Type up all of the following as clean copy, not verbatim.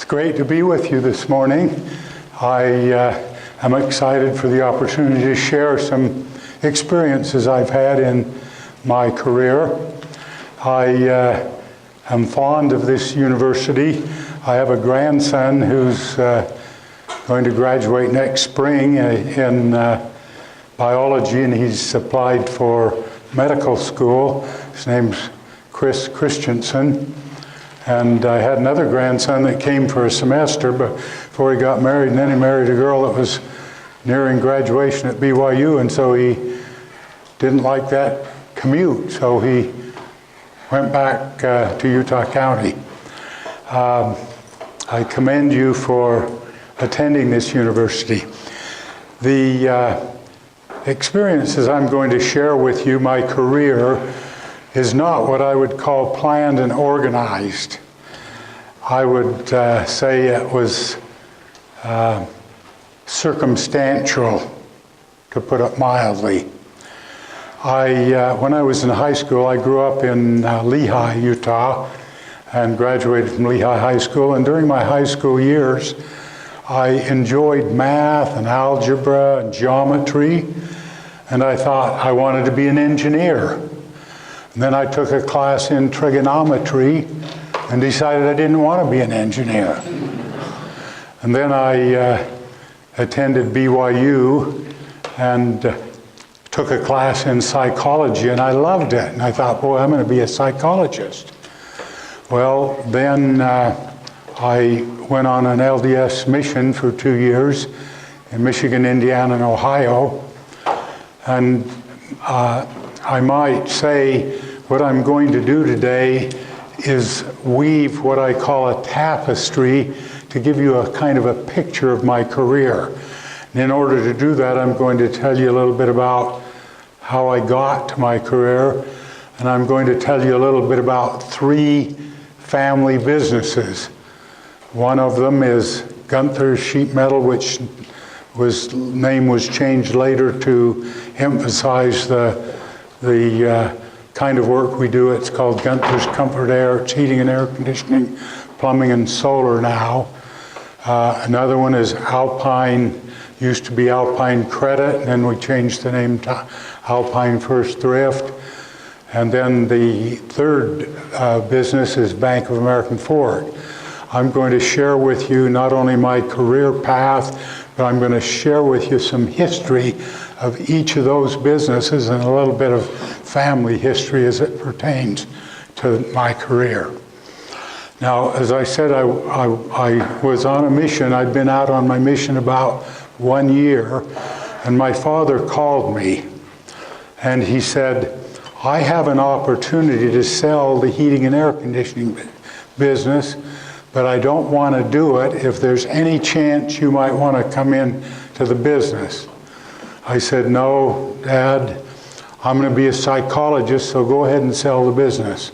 It's great to be with you this morning. I am excited for the opportunity to share some experiences I've had in my career. I am fond of this university. I have a grandson who's going to graduate next spring in biology, and he's applied for medical school. His name's Chris Christensen. And I had another grandson that came for a semester before he got married, and then he married a girl that was nearing graduation at BYU, and so he didn't like that commute, so he went back to Utah County. I commend you for attending this university. The experiences I'm going to share with you, my career, is not what I would call planned and organized. I would say it was circumstantial, to put it mildly. When I was in high school, I grew up in Lehi, Utah, and graduated from Lehi High School. And during my high school years, I enjoyed math and algebra and geometry, and I thought I wanted to be an engineer. And then I took a class in trigonometry and decided I didn't want to be an engineer. And then I attended BYU and took a class in psychology, and I loved it. And I thought, boy, I'm going to be a psychologist. Well, then I went on an LDS mission for 2 years in Michigan, Indiana, and Ohio. And I might say what I'm going to do today is weave what I call a tapestry to give you a kind of a picture of my career. And in order to do that, I'm going to tell you a little bit about how I got to my career, and I'm going to tell you a little bit about 3 family businesses. One of them is Gunther Sheet Metal, which name was changed later to emphasize the kind of work we do. It's called Gunther's Comfort Air. It's heating and air conditioning, plumbing and solar now. Another one is Alpine, used to be Alpine Credit, and then we changed the name to Alpine First Thrift. And then the third business is Bank of America Ford. I'm going to share with you not only my career path, but I'm going to share with you some history of each of those businesses and a little bit of family history as it pertains to my career. Now, as I said, I was on a mission. I'd been out on my mission about 1 year, and my father called me, and he said, I have an opportunity to sell the heating and air conditioning business, but I don't want to do it if there's any chance you might want to come in to the business. I said, no, Dad, I'm going to be a psychologist, so go ahead and sell the business.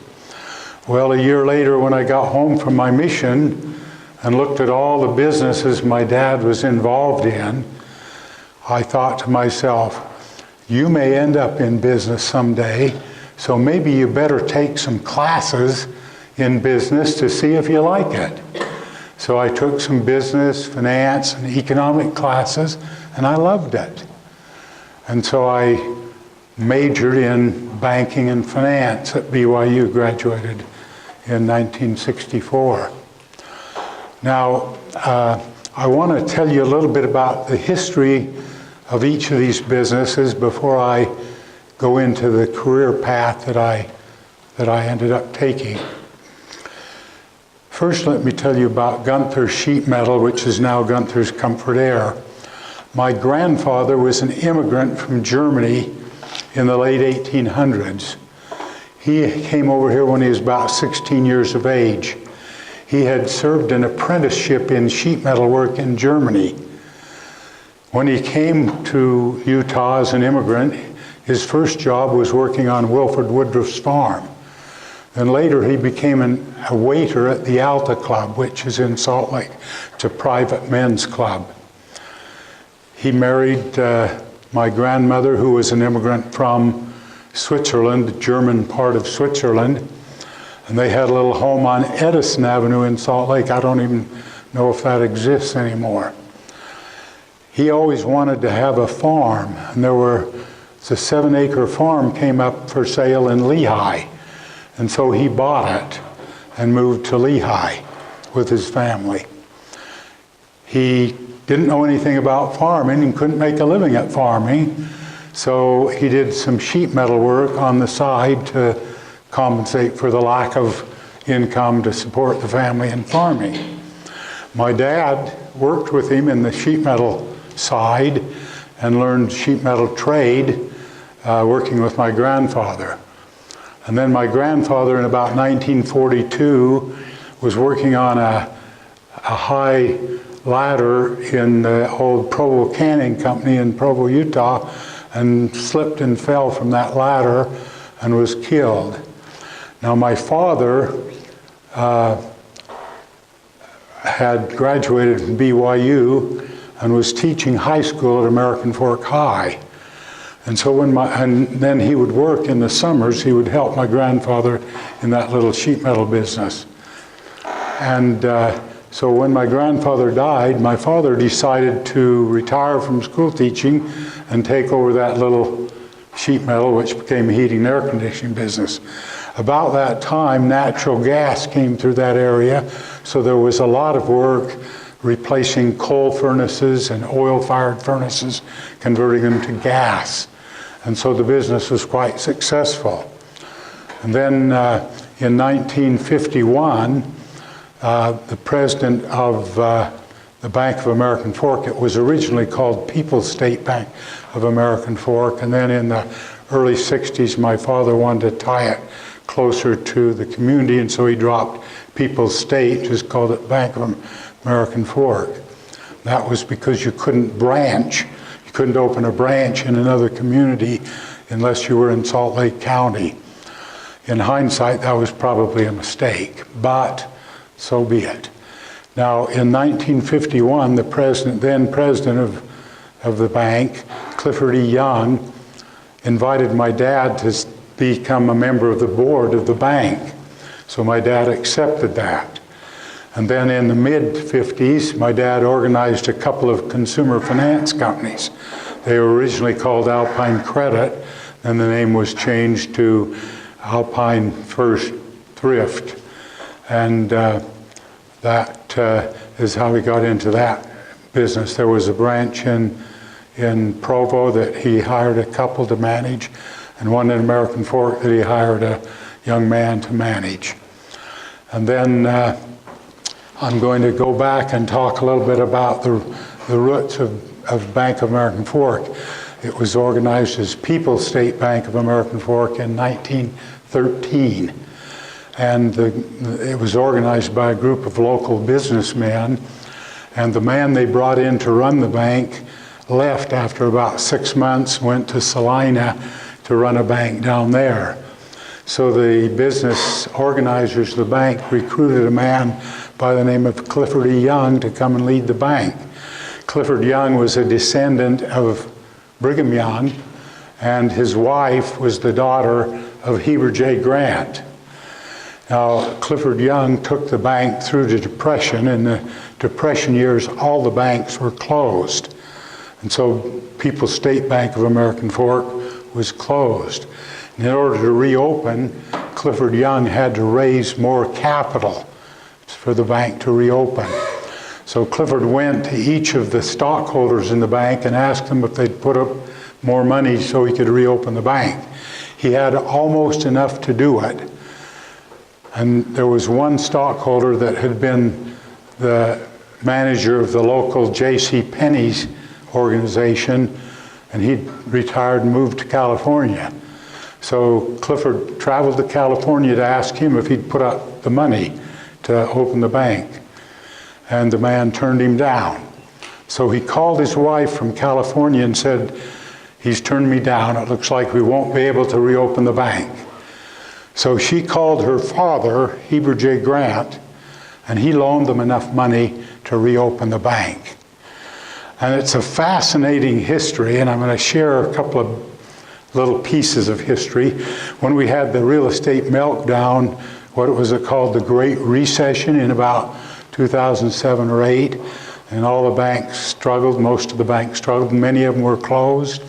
Well, a year later, when I got home from my mission and looked at all the businesses my dad was involved in, I thought to myself, you may end up in business someday, so maybe you better take some classes in business to see if you like it. So I took some business, finance, and economic classes, and I loved it. And so I majored in banking and finance at BYU, graduated in 1964. Now, I want to tell you a little bit about the history of each of these businesses before I go into the career path that I ended up taking. First, let me tell you about Gunther Sheet Metal, which is now Gunther's Comfort Air. My grandfather was an immigrant from Germany in the late 1800s. He came over here when he was about 16 years of age. He had served an apprenticeship in sheet metal work in Germany. When he came to Utah as an immigrant, his first job was working on Wilford Woodruff's farm. Then later he became a waiter at the Alta Club, which is in Salt Lake. It's a private men's club. He married my grandmother, who was an immigrant from Switzerland, the German part of Switzerland. And they had a little home on Edison Avenue in Salt Lake. I don't even know if that exists anymore. He always wanted to have a farm, and the 7-acre farm came up for sale in Lehigh. And so he bought it and moved to Lehigh with his family. He didn't know anything about farming and couldn't make a living at farming, so he did some sheet metal work on the side to compensate for the lack of income to support the family in farming. My dad worked with him in the sheet metal side and learned sheet metal trade working with my grandfather. And then my grandfather in about 1942 was working on a high ladder in the old Provo Canning Company in Provo, Utah, and slipped and fell from that ladder and was killed. Now my father had graduated from BYU and was teaching high school at American Fork High. And so then he would work in the summers, he would help my grandfather in that little sheet metal business. And so when my grandfather died, my father decided to retire from school teaching and take over that little sheet metal, which became a heating and air conditioning business. About that time, natural gas came through that area, so there was a lot of work replacing coal furnaces and oil-fired furnaces, converting them to gas. And so the business was quite successful. And then in 1951, the president of the Bank of American Fork, it was originally called People's State Bank of American Fork, and then in the early 60s, my father wanted to tie it closer to the community, and so he dropped People's State, just called it Bank of American Fork. That was because you couldn't branch. You couldn't open a branch in another community unless you were in Salt Lake County. In hindsight, that was probably a mistake, but so be it. Now, in 1951, the then president of the bank, Clifford E. Young, invited my dad to become a member of the board of the bank. So my dad accepted that. And then in the mid-50s, my dad organized a couple of consumer finance companies. They were originally called Alpine Credit, and the name was changed to Alpine First Thrift. And that is how he got into that business. There was a branch in Provo that he hired a couple to manage, and one in American Fork that he hired a young man to manage. And then I'm going to go back and talk a little bit about the roots of Bank of American Fork. It was organized as People's State Bank of American Fork in 1913. And it was organized by a group of local businessmen. And the man they brought in to run the bank left after about 6 months, went to Salina to run a bank down there. So the business organizers of the bank recruited a man by the name of Clifford E. Young to come and lead the bank. Clifford Young was a descendant of Brigham Young, and his wife was the daughter of Heber J. Grant. Now, Clifford Young took the bank through the Depression. In the Depression years, all the banks were closed. And so People's State Bank of American Fork was closed. And in order to reopen, Clifford Young had to raise more capital for the bank to reopen. So Clifford went to each of the stockholders in the bank and asked them if they'd put up more money so he could reopen the bank. He had almost enough to do it. And there was one stockholder that had been the manager of the local J.C. Penney's organization, and he'd retired and moved to California. So Clifford traveled to California to ask him if he'd put up the money to open the bank. And the man turned him down. So he called his wife from California and said, "He's turned me down. It looks like we won't be able to reopen the bank." So she called her father, Heber J. Grant, and he loaned them enough money to reopen the bank. And it's a fascinating history, and I'm going to share a couple of little pieces of history. When we had the real estate meltdown, what was it called, the Great Recession in about 2007 or 8, and all the banks struggled, most of the banks struggled, and many of them were closed.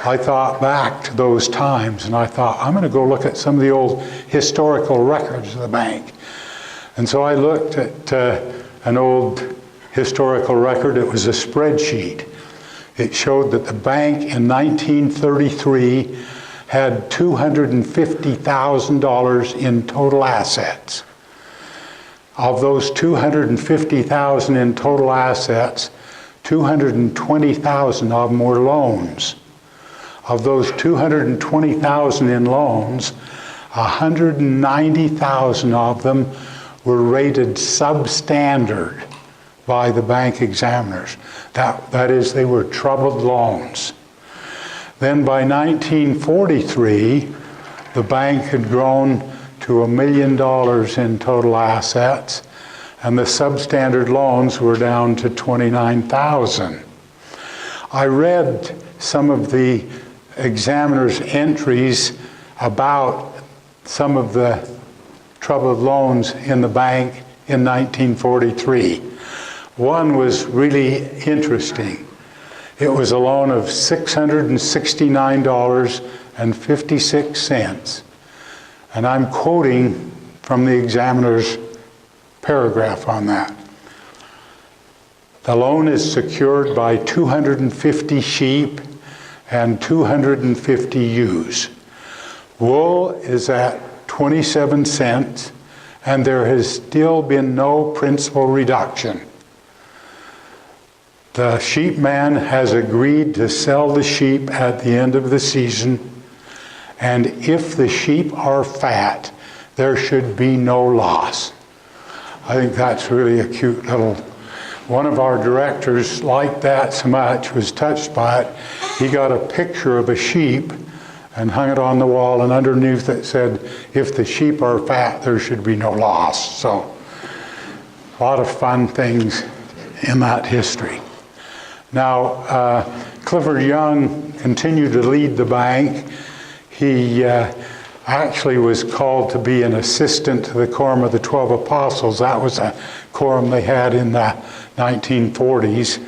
I thought back to those times, and I thought, I'm going to go look at some of the old historical records of the bank. And so I looked at an old historical record. It was a spreadsheet. It showed that the bank in 1933 had $250,000 in total assets. Of those $250,000 in total assets, 220,000 of them were loans. Of those 220,000 in loans, 190,000 of them were rated substandard by the bank examiners. That is, they were troubled loans. Then by 1943, the bank had grown to $1 million in total assets, and the substandard loans were down to 29,000. I read some of the examiner's entries about some of the troubled loans in the bank in 1943. One was really interesting. It was a loan of $669.56. And I'm quoting from the examiner's paragraph on that. The loan is secured by 250 sheep and 250 ewes. Wool is at 27 cents, and there has still been no principal reduction. The sheep man has agreed to sell the sheep at the end of the season, and if the sheep are fat, there should be no loss. I think that's really a cute little. One of our directors liked that so much, was touched by it. He got a picture of a sheep and hung it on the wall, and underneath it said, if the sheep are fat, there should be no loss. So, a lot of fun things in that history. Now, Clifford Young continued to lead the bank. He actually was called to be an assistant to the Quorum of the 12 Apostles. That was a quorum they had in the 1940s.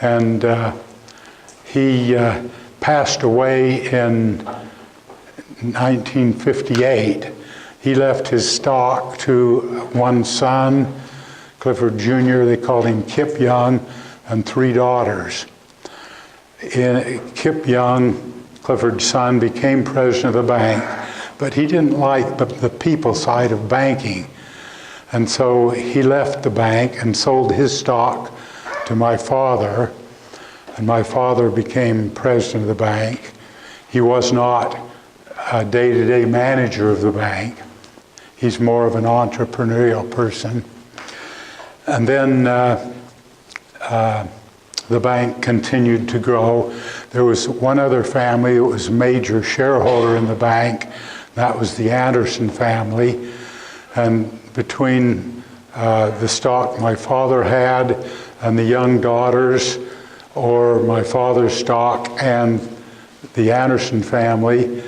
And he passed away in 1958. He left his stock to one son, Clifford Jr., they called him Kip Young, and 3 daughters. Kip Young, Clifford's son, became president of the bank, but he didn't like the people side of banking. And so he left the bank and sold his stock to my father, and my father became president of the bank. He was not a day-to-day manager of the bank. He's more of an entrepreneurial person. And then the bank continued to grow. There was one other family that was a major shareholder in the bank. That was the Anderson family. And between the stock my father had and the young daughters, or my father's stock and the Anderson family,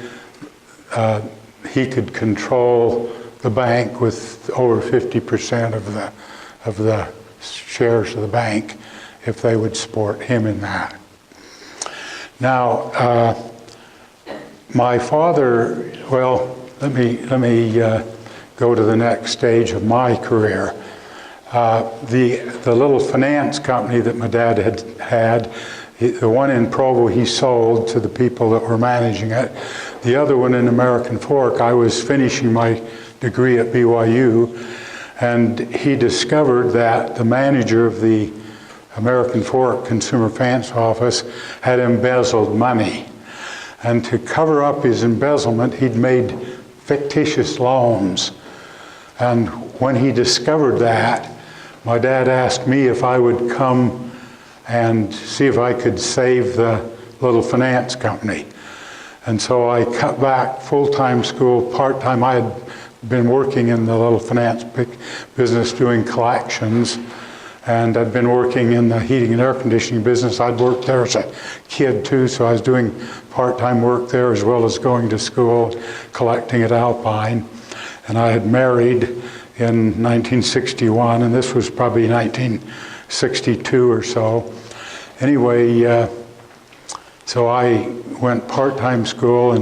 he could control the bank with over 50% of the shares of the bank if they would support him in that. Now, my father, well, let me go to the next stage of my career. The little finance company that my dad had, the one in Provo he sold to the people that were managing it. The other one in American Fork, I was finishing my degree at BYU, and he discovered that the manager of the American Fork Consumer Finance Office had embezzled money. And to cover up his embezzlement, he'd made fictitious loans. And when he discovered that, my dad asked me if I would come and see if I could save the little finance company. And so I cut back full-time school, part-time. I had been working in the little finance business doing collections, and I'd been working in the heating and air conditioning business. I'd worked there as a kid too, so I was doing part-time work there as well as going to school, collecting at Alpine. And I had married in 1961, and this was probably 1962 or so. Anyway, so I went part-time school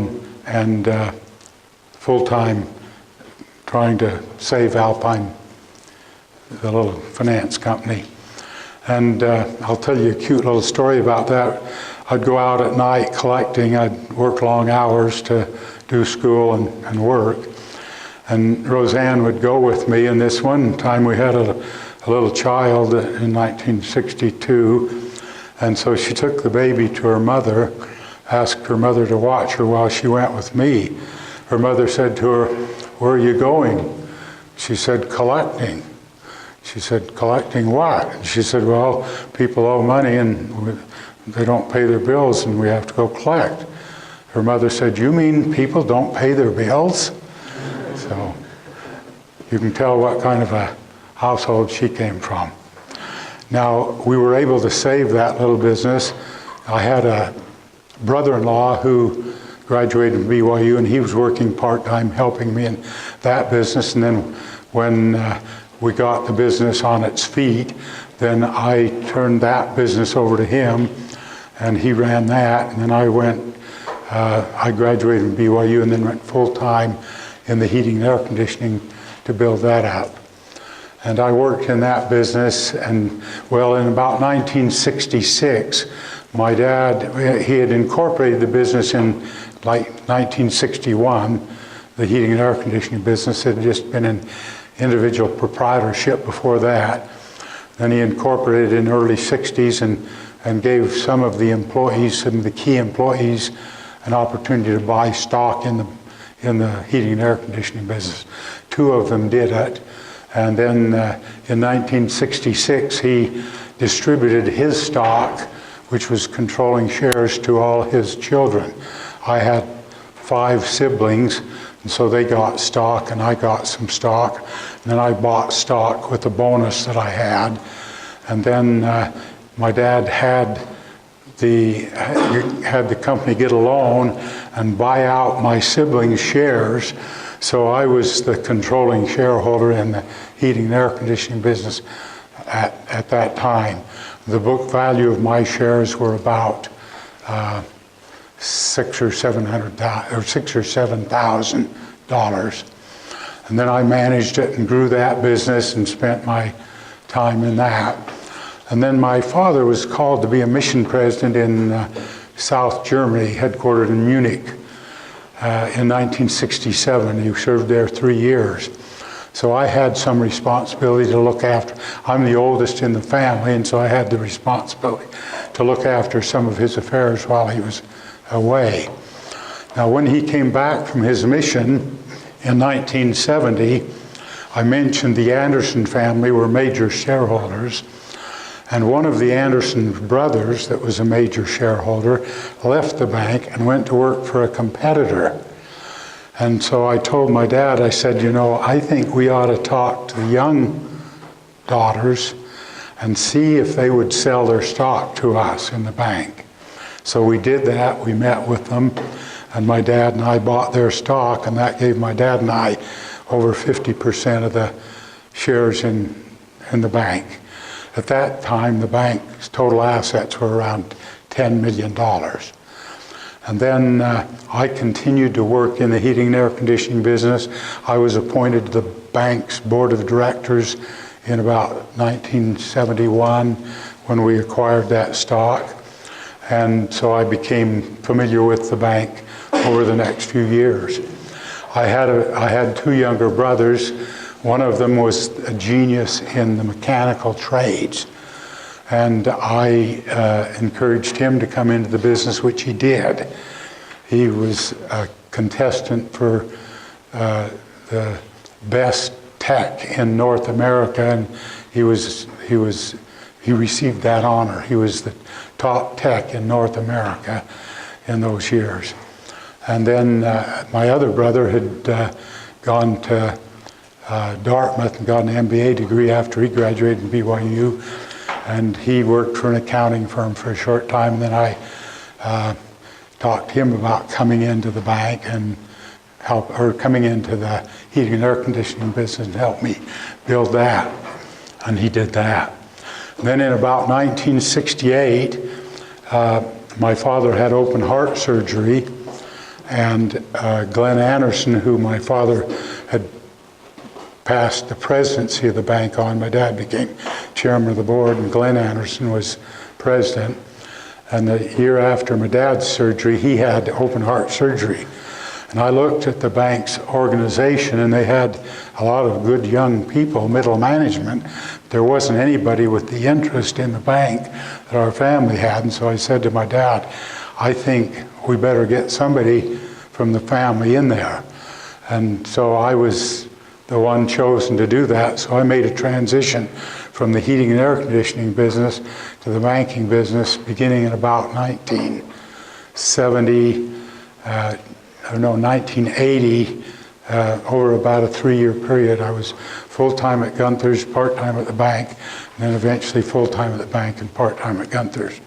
and full-time trying to save Alpine, the little finance company. And I'll tell you a cute little story about that. I'd go out at night collecting. I'd work long hours to do school and work. And Roseanne would go with me. And this one time we had a little child in 1962. And so she took the baby to her mother, asked her mother to watch her while she went with me. Her mother said to her, "Where are you going?" She said, "Collecting." She said, "Collecting what?" And she said, "Well, people owe money and they don't pay their bills and we have to go collect." Her mother said, "You mean people don't pay their bills?" So you can tell what kind of a household she came from. Now, we were able to save that little business. I had a brother-in-law who graduated from BYU, and he was working part-time helping me in that business. And then when we got the business on its feet, then I turned that business over to him, and he ran that. And then I graduated from BYU and then went full-time in the heating and air conditioning to build that up. And I worked in that business, and well, in about 1966, my dad, he had incorporated the business in like 1961, the heating and air conditioning business. It had just been in individual proprietorship before that. Then he incorporated in early 60s and gave some of the employees, some of the key employees, an opportunity to buy stock in the heating and air conditioning business. Two of them did it. And then in 1966, he distributed his stock, which was controlling shares, to all his children. I had 5 siblings, and so they got stock, and I got some stock. And then I bought stock with the bonus that I had. And then my dad had the company get a loan and buy out my siblings' shares. So I was the controlling shareholder in the heating and air conditioning business at that time. The book value of my shares were about $6,000 or $7,000. And then I managed it and grew that business and spent my time in that. And then my father was called to be a mission president in South Germany, headquartered in Munich. In 1967, he served there 3 years. So I had some responsibility to look after. I'm the oldest in the family, and so I had the responsibility to look after some of his affairs while he was away. Now, when he came back from his mission in 1970, I mentioned the Anderson family were major shareholders. And one of the Anderson brothers that was a major shareholder left the bank and went to work for a competitor. And so I told my dad, I said, you know, I think we ought to talk to the young daughters and see if they would sell their stock to us in the bank. So we did that. We met with them, and my dad and I bought their stock, and that gave my dad and I over 50% of the shares in the bank. At that time, the bank's total assets were around $10 million. And then I continued to work in the heating and air conditioning business. I was appointed to the bank's board of directors in about 1971 when we acquired that stock. And so I became familiar with the bank over the next few years. I had 2 younger brothers. One of them was a genius in the mechanical trades, and I encouraged him to come into the business, which he did. He was a contestant for the best tech in North America, and he received that honor. He was the top tech in North America in those years. And then my other brother had gone to Dartmouth and got an MBA degree after he graduated from BYU, and he worked for an accounting firm for a short time. And then I talked to him about coming into the bank, and coming into the heating and air conditioning business and helped me build that. And he did that. Then in about 1968, my father had open heart surgery, and Glenn Anderson, who my father had passed the presidency of the bank on, my dad became chairman of the board, and Glenn Anderson was president. And the year after my dad's surgery, he had open heart surgery. And I looked at the bank's organization, and they had a lot of good young people, middle management. There wasn't anybody with the interest in the bank that our family had. And so I said to my dad, I think we better get somebody from the family in there. And so I was the one chosen to do that. So I made a transition from the heating and air conditioning business to the banking business beginning in about 1980, over about a 3-year period. I was full-time at Gunther's, part-time at the bank, and then eventually full-time at the bank and part-time at Gunther's.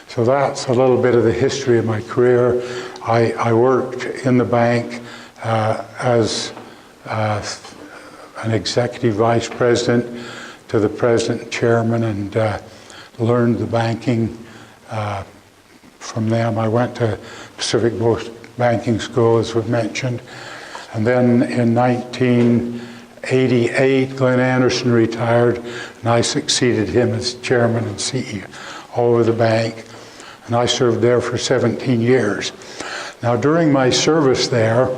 So that's a little bit of the history of my career. I worked in the bank as an executive vice president to the president and chairman, and learned the banking from them. I went to Pacific Coast Banking School, as we've mentioned. And then in 1988, Glenn Anderson retired, and I succeeded him as chairman and CEO of the bank. And I served there for 17 years. Now, during my service there,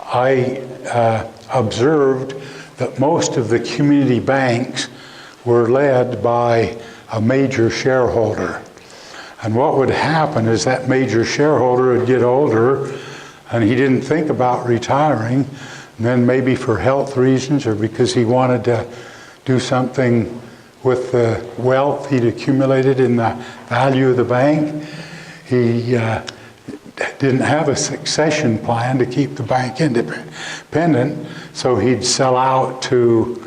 I observed that most of the community banks were led by a major shareholder. And what would happen is that major shareholder would get older, and he didn't think about retiring, and then maybe for health reasons or because he wanted to do something with the wealth he'd accumulated in the value of the bank, he didn't have a succession plan to keep the bank independent, so he'd sell out to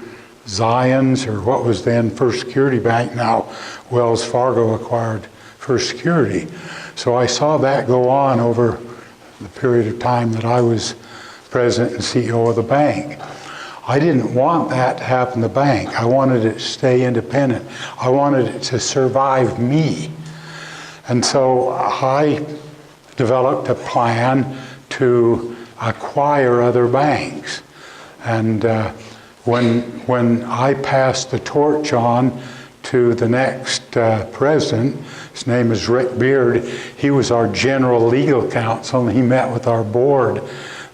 Zions, or what was then First Security Bank, now Wells Fargo acquired First Security. So I saw that go on over the period of time that I was president and CEO of the bank. I didn't want that to happen in the bank. I wanted it to stay independent. I wanted it to survive me. And so I developed a plan to acquire other banks. And when I passed the torch on to the next president, his name is Rick Beard, he was our general legal counsel, and he met with our board.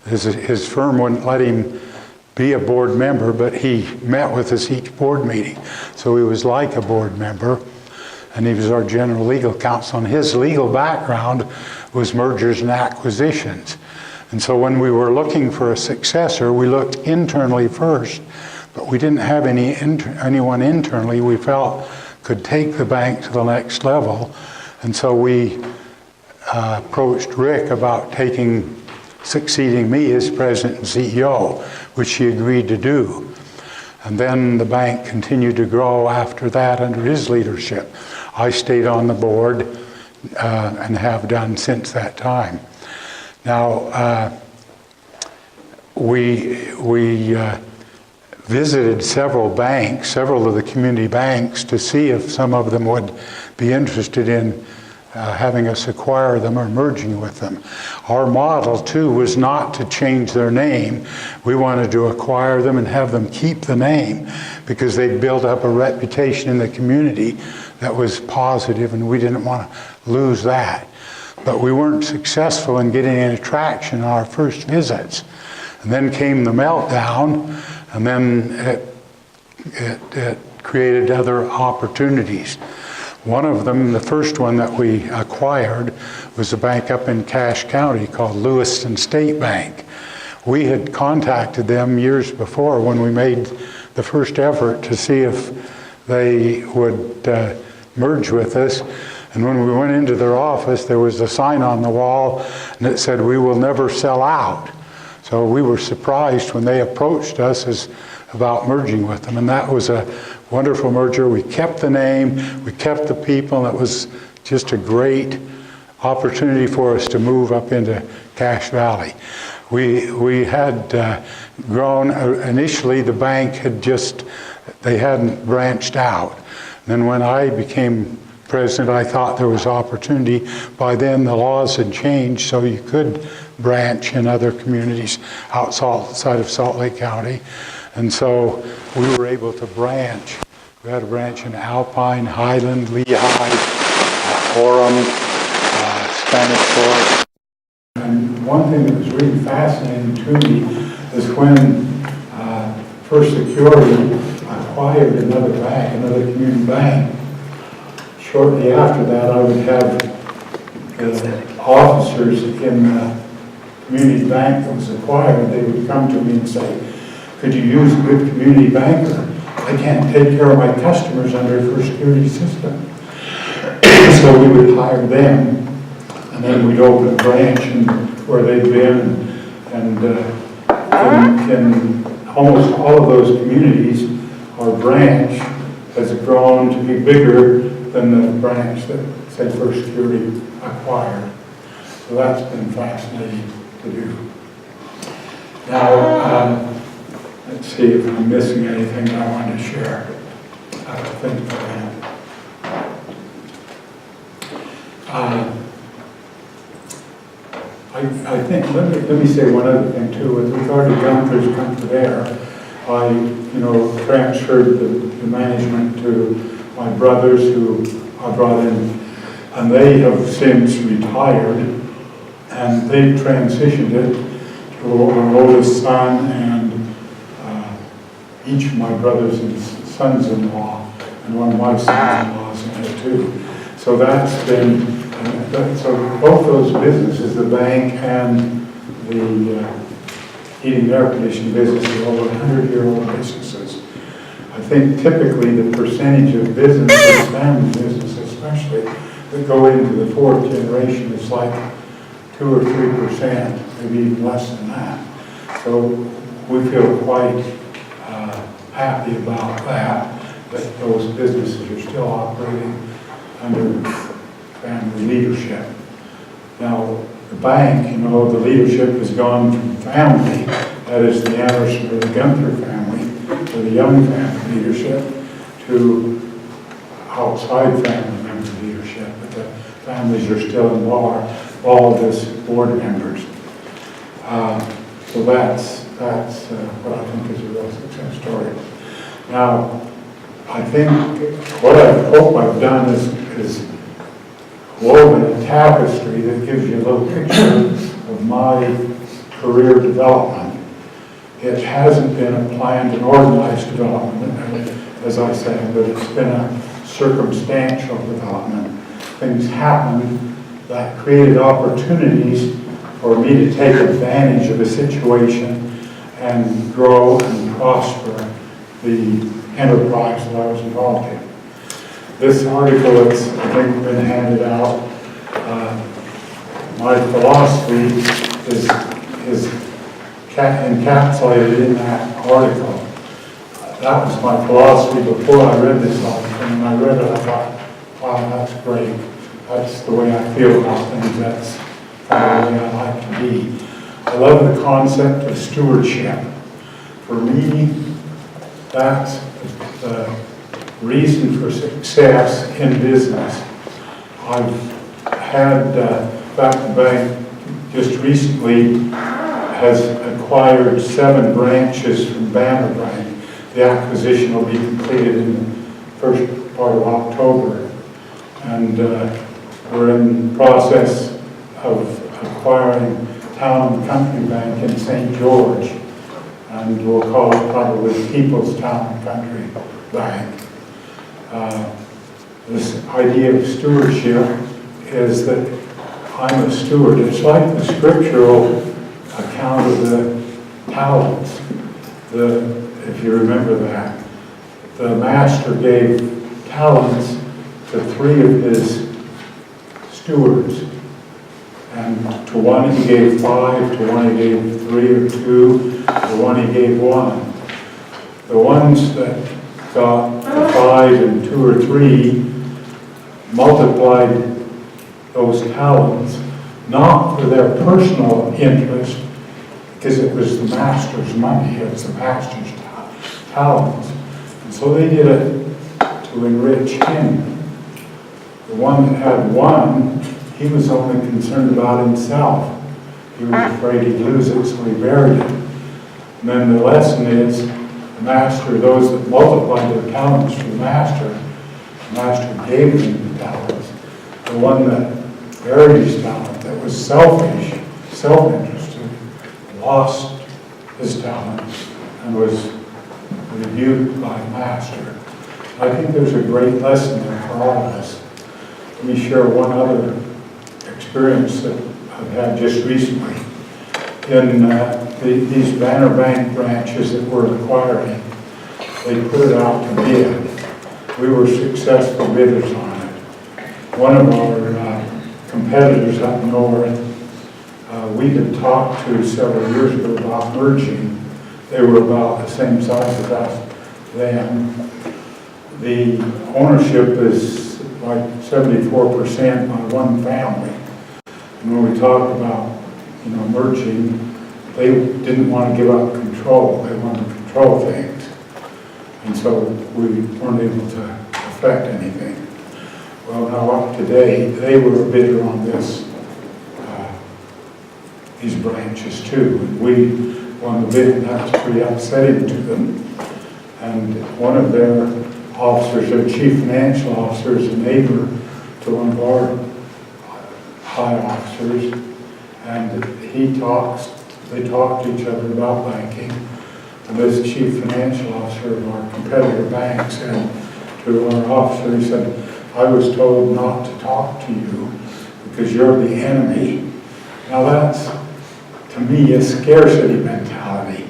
His firm wouldn't let him be a board member, but he met with us each board meeting. So he was like a board member, and he was our general legal counsel. And his legal background was mergers and acquisitions. And so when we were looking for a successor, we looked internally first, but we didn't have anyone internally we felt could take the bank to the next level. And so we approached Rick about succeeding me as president and CEO, which he agreed to do. And then the bank continued to grow after that under his leadership. I stayed on the board and have done since that time. Now, we visited several banks, several of the community banks, to see if some of them would be interested in having us acquire them or merging with them. Our model, too, was not to change their name. We wanted to acquire them and have them keep the name because they'd built up a reputation in the community that was positive, and we didn't want to lose that. But we weren't successful in getting any traction on our first visits. And then came the meltdown, and then it created other opportunities. One of them, the first one that we acquired, was a bank up in Cache County called Lewiston State Bank. We had contacted them years before when we made the first effort to see if they would merge with us. And when we went into their office, there was a sign on the wall, and it said, "We will never sell out." So we were surprised when they approached us about merging with them, and that was a wonderful merger. We kept the name, we kept the people, and it was just a great opportunity for us to move up into Cache Valley. We had grown, initially the bank they hadn't branched out. Then when I became president, I thought there was opportunity. By then the laws had changed so you could branch in other communities outside of Salt Lake County. And so we were able to branch. We had a branch in Alpine, Highland, Lehigh, Orem, Spanish Fork. And one thing that was really fascinating to me is when First Security acquired another bank, another community bank. Shortly after that, I would have the officers in the community bank that was acquired, they would come to me and say, could you use a good community banker? I can't take care of my customers under a First Security system. So we would hire them, and then we'd open a branch where they'd been, and in almost all of those communities, our branch has grown to be bigger than the branch that, say, First Security acquired. So that's been fascinating to do. Now, let's see if I'm missing anything that I want to share. I have to think for that. I think, let me say one other thing too. With regard to Gunther's Gunther, I, transferred the management to my brothers who I brought in, and they have since retired, and they transitioned it to our oldest son and each of my brothers and sons-in-law, and one of my sons-in-laws in it too. So that's been, so both those businesses, the bank and the heating and air conditioning business, are over 100-year-old businesses. I think typically the percentage of businesses, family business especially, that go into the fourth generation is like 2 or 3%, maybe even less than that. So we feel quite happy about that those businesses are still operating under family leadership. Now, the bank, the leadership has gone from family, that is the Anderson or the Gunther family, or the Young family leadership, to outside family member leadership, but the families are still involved as board members. So that's what I think is a real success story. Now, I think what I hope I've done is woven a tapestry that gives you a little picture of my career development. It hasn't been a planned and organized development, as I said, but it's been a circumstantial development. Things happened that created opportunities for me to take advantage of a situation and grow and prosper the enterprise that I was involved in. This article that's, I think, been handed out, my philosophy is encapsulated in that article. That was my philosophy before I read this article. And when I read it, I thought, wow, that's great. That's the way I feel about things. That's kind of the way I like to be. I love the concept of stewardship. For me, that's the reason for success in business. I've had, the bank just recently has acquired 7 branches from Banner Bank. The acquisition will be completed in the first part of October. And we're in the process of acquiring Town and Country Bank in St. George. And we'll call it probably People's Town and Country Bank. This idea of stewardship is that I'm a steward. It's like the scriptural account of the talents. If you remember that, the master gave talents to 3 of his stewards. And to one he gave 5, to one he gave 3 or 2, to one he gave 1. The ones that got the 5 and 2 or 3 multiplied those talents, not for their personal interest, because it was the master's money, it was the master's talents. And so they did it to enrich him. The one that had one, he was only concerned about himself. He was afraid he'd lose it, so he buried it. And then the lesson is, the master, those that multiplied their talents for the master gave them the talents. The one that buried his talent, that was selfish, self-interested, lost his talent and was rebuked by the master. I think there's a great lesson there for all of us. Let me share one other experience that I've had just recently. In these Banner Bank branches that we're acquiring, they put it out to bid. We were successful bidders on it. One of our competitors up north, we had talked to several years ago about merging. They were about the same size as us then. The ownership is like 74% by one family. And when we talked about, merging, they didn't want to give up control. They wanted to control things. And so we weren't able to affect anything. Well, now up today, they were a bidder on these branches too. And we won the bid, and that was pretty upsetting to them. And one of their officers, their chief financial officer, is a neighbor to one of our high officers. And they talk to each other about banking. And this chief financial officer of our competitor bank said to our officer, he said, "I was told not to talk to you because you're the enemy." Now that's, to me, a scarcity mentality.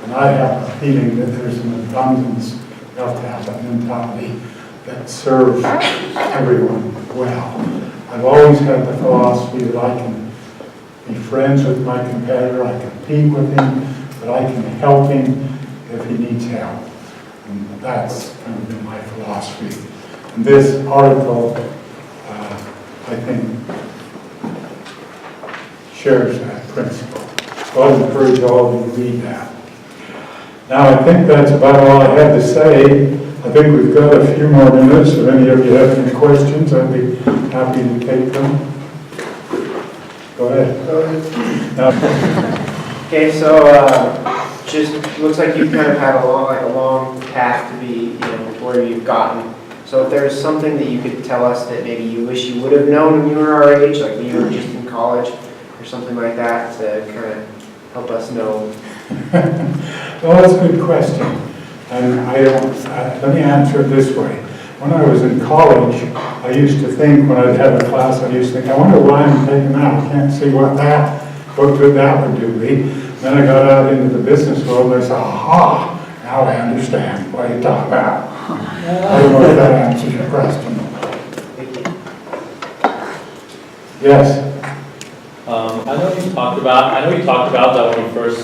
And I have a feeling that there's an abundance, you have to have that mentality that serves everyone well. I've always had the philosophy that I can be friends with my competitor, I compete with him, but I can help him if he needs help. And that's kind of been my philosophy. And this article, I think, shares that principle. So I'd encourage all of you to read that. Now, I think that's about all I had to say. I think we've got a few more minutes. If any of you have any questions, I'd be happy to take them. Go ahead. Okay, so just looks like you've kind of had a long path to be, where you've gotten. So if there's something that you could tell us that maybe you wish you would have known when you were our age, like when you were just in college or something like that, to kind of help us know. Well, that's a good question. And let me answer it this way. When I was in college, I used to think, when I'd have a class, I used to think, I wonder why I'm taking that. I can't see what good that would do me. Then I got out into the business world and I said, aha, now I understand what you're talking about. I don't know if that answers your question. Thank you. Yes? I know you talked about that when you first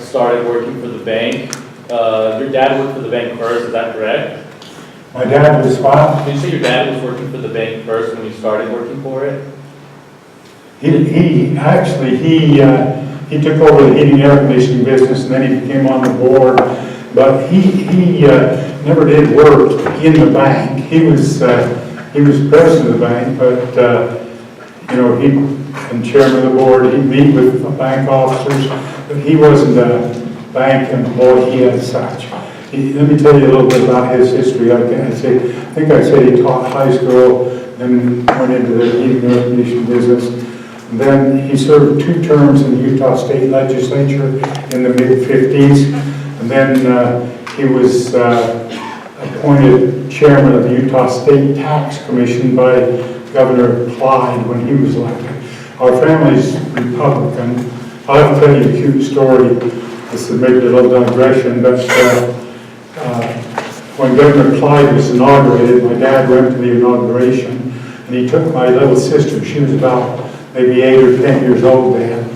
started working for the bank. Your dad worked for the bank first, is that correct? My dad was what? Did you say your dad was working for the bank first when you started working for it? He took over the heating and air conditioning business, and then he came on the board. But he never did work in the bank. He was president of the bank, but and chairman of the board. He'd meet with bank officers, but he wasn't a bank employee as such. Let me tell you a little bit about his history. I think I said he taught high school, then went into the heating and air conditioning business. And then he served 2 terms in the Utah State Legislature in the mid-50s. And then he was appointed chairman of the Utah State Tax Commission by Governor Clyde when he was elected. Our family's Republican. I'll have to tell you a cute story. This is maybe a little digression, but when Governor Clyde was inaugurated, my dad went to the inauguration, and he took my little sister. She was about maybe 8 or 10 years old then.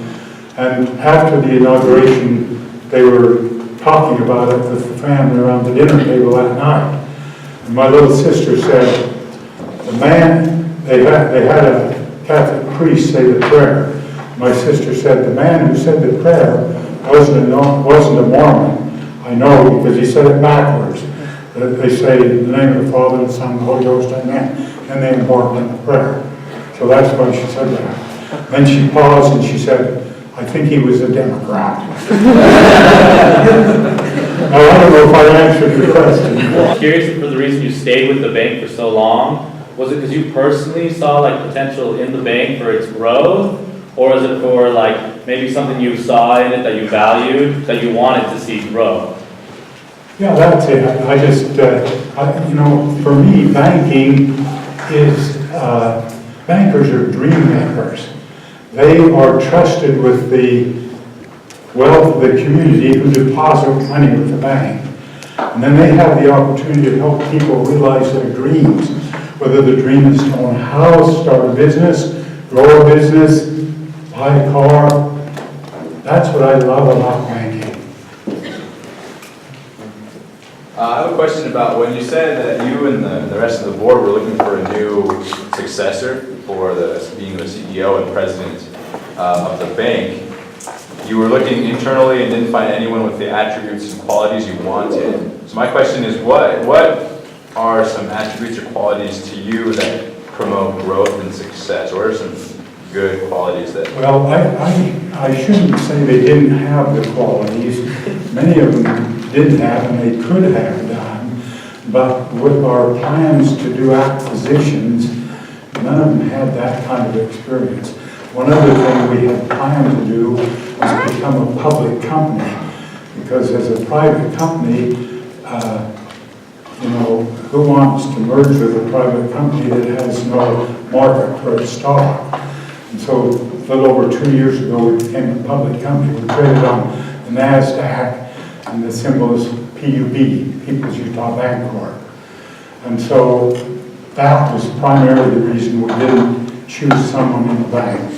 And after the inauguration, they were talking about it with the family around the dinner table that night. And my little sister said, they had a Catholic priest say the prayer. My sister said, the man who said the prayer wasn't a Mormon. I know because he said it backwards. They say, in the name of the Father, and the Son, and the Holy Ghost, amen. And they embarked on the prayer. So that's why she said that. Then she paused and she said, I think he was a Democrat. I don't know if I answered your question. I'm curious for the reason you stayed with the bank for so long. Was it because you personally saw like potential in the bank for its growth? Or is it for like maybe something you saw in it that you valued, that you wanted to see grow? Yeah, that's it. I just, you know, for me, banking is, bankers are dream makers. They are trusted with the wealth of the community who deposit money with the bank. And then they have the opportunity to help people realize their dreams, whether the dream is to own a house, start a business, grow a business, buy a car. That's what I love about banking. I have a question about when you said that you and the rest of the board were looking for a new successor for being the CEO and president of the bank. You were looking internally and didn't find anyone with the attributes and qualities you wanted. So my question is, what are some attributes or qualities to you that promote growth and success? What are some good qualities that... Well, I shouldn't say they didn't have the qualities. Many of them didn't have and they could have done. But with our plans to do acquisitions, none of them had that kind of experience. One other thing we had planned to do was become a public company, because as a private company, you know, who wants to merge with a private company that has no market for its stock? And so a little over 2 years ago, we became a public company. We traded on the NASDAQ, and the symbol is PUB, People's Utah Bank Corp. And so that was primarily the reason we didn't choose someone in the bank.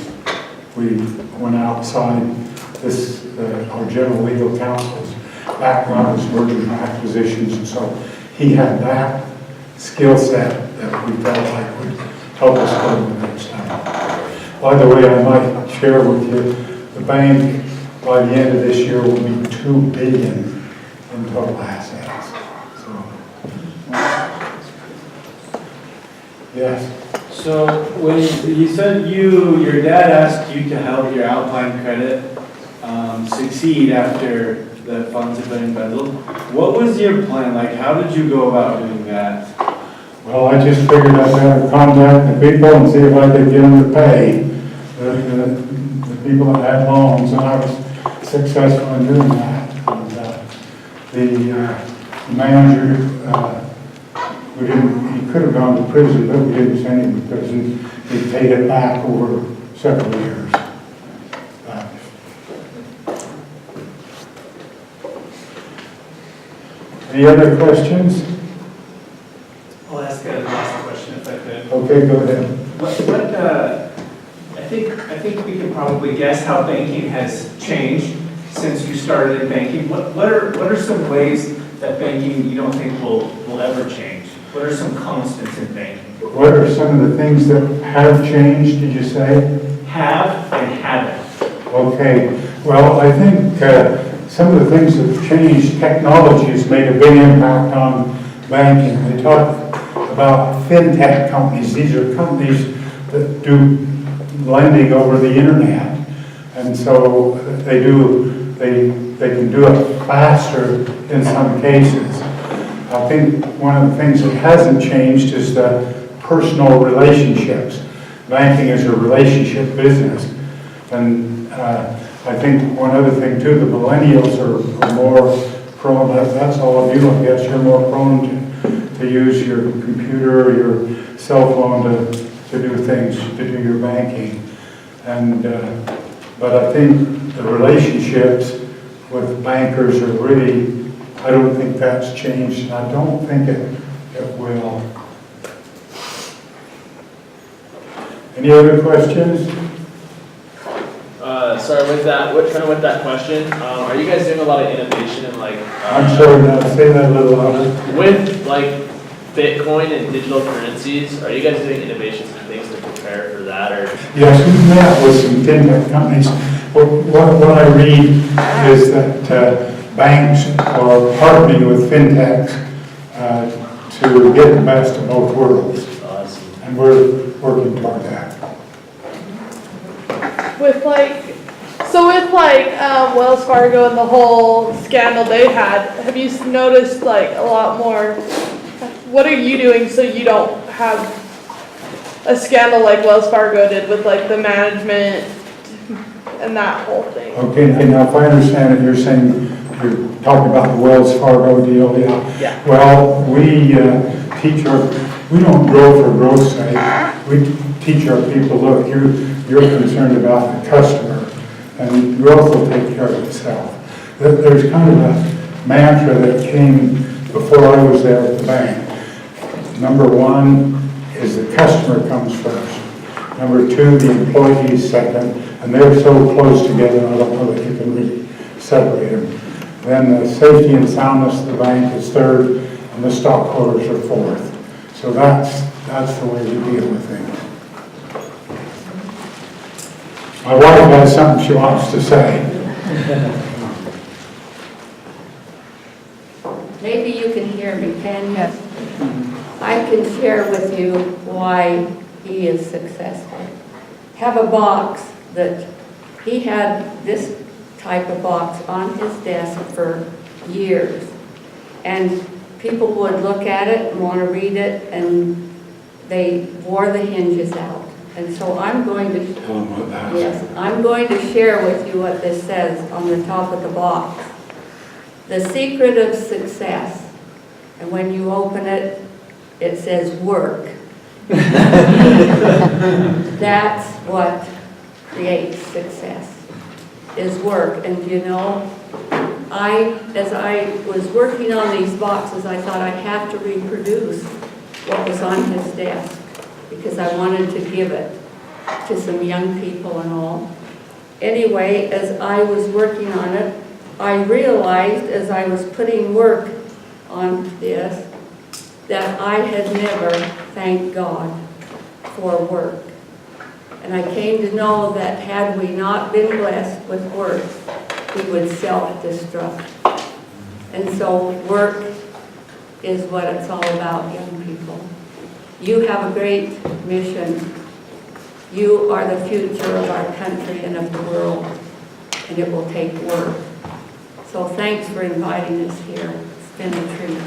We went outside this, our general legal counsel's background was mergers and acquisitions, and so he had that skill set that we felt like would help us go to the next time. By the way, I might share with you, the bank by the end of this year will be $2 billion in total assets. So, yes. So when you said your dad asked you to help your Alpine credit succeed after the funds had been embezzled, what was your plan? Like, how did you go about doing that? Well, I just figured I'd better contact the people and see if I could get them to pay the people that had loans, and I was successful in doing that. And, the manager, he could have gone to prison, but we didn't send him to prison. He paid it back over several years. Any other questions? I'll ask a last question if I could. Okay, go ahead. I think we can probably guess how banking has changed since you started in banking. What are some ways that banking you don't think will ever change? What are some constants in banking? What are some of the things that have changed, did you say? Have and haven't. Okay, well, I think some of the things that have changed, technology has made a big impact on banking. They talk about fintech companies. These are companies that do lending over the internet. And so they can do it faster in some cases. I think one of the things that hasn't changed is the personal relationships. Banking is a relationship business. And I think one other thing too, the millennials are more prone, that's all of you, I guess, you're more prone to use your computer or your cell phone to do things, to do your banking. And, but I think the relationships with bankers are really, I don't think that's changed, and I don't think it will. Any other questions? Sorry, with that question, are you guys doing a lot of innovation and like? I'm sorry, now say that a little louder. With like Bitcoin and digital currencies. Are you guys doing innovations and things to prepare for that, or? Yes, we met with some fintech companies. What I read is that banks are partnering with fintechs to get the best of both worlds. And we're working toward that. With Wells Fargo and the whole scandal they had, have you noticed like a lot more? What are you doing so you don't have a scandal like Wells Fargo did with like the management and that whole thing? Okay, now if I understand it, you're saying, you're talking about the Wells Fargo deal, yeah? Yeah. Well, we we don't grow for growth's sake. We teach our people, look, you're concerned about the customer, and growth will take care of itself. There's kind of a mantra that came before I was there at the bank. Number one is the customer comes first. Number two, the employees second, and they're so close together, I don't know that you can really separate them. Then the safety and soundness of the bank is third, and the stockholders are fourth. So that's the way we deal with things. My wife has something she wants to say. Maybe you can hear me, can you? Yes. I can share with you why he is successful. Have a box that he had this type of box on his desk for years. And people would look at it and want to read it, and they wore the hinges out. And so I'm going to, Tell them what that is. yes, I'm going to share with you what this says on the top of the box. The secret of success. And when you open it, it says work. That's what creates success, is work. And you know, as I was working on these boxes, I thought I have to reproduce what was on his desk, because I wanted to give it to some young people and all. Anyway, as I was working on it, I realized as I was putting work on this, that I had never thanked God for work. And I came to know that had we not been blessed with work, we would self-destruct. And so work is what it's all about, young people. You have a great mission. You are the future of our country and of the world, and it will take work. So thanks for inviting us here. It's been a treat.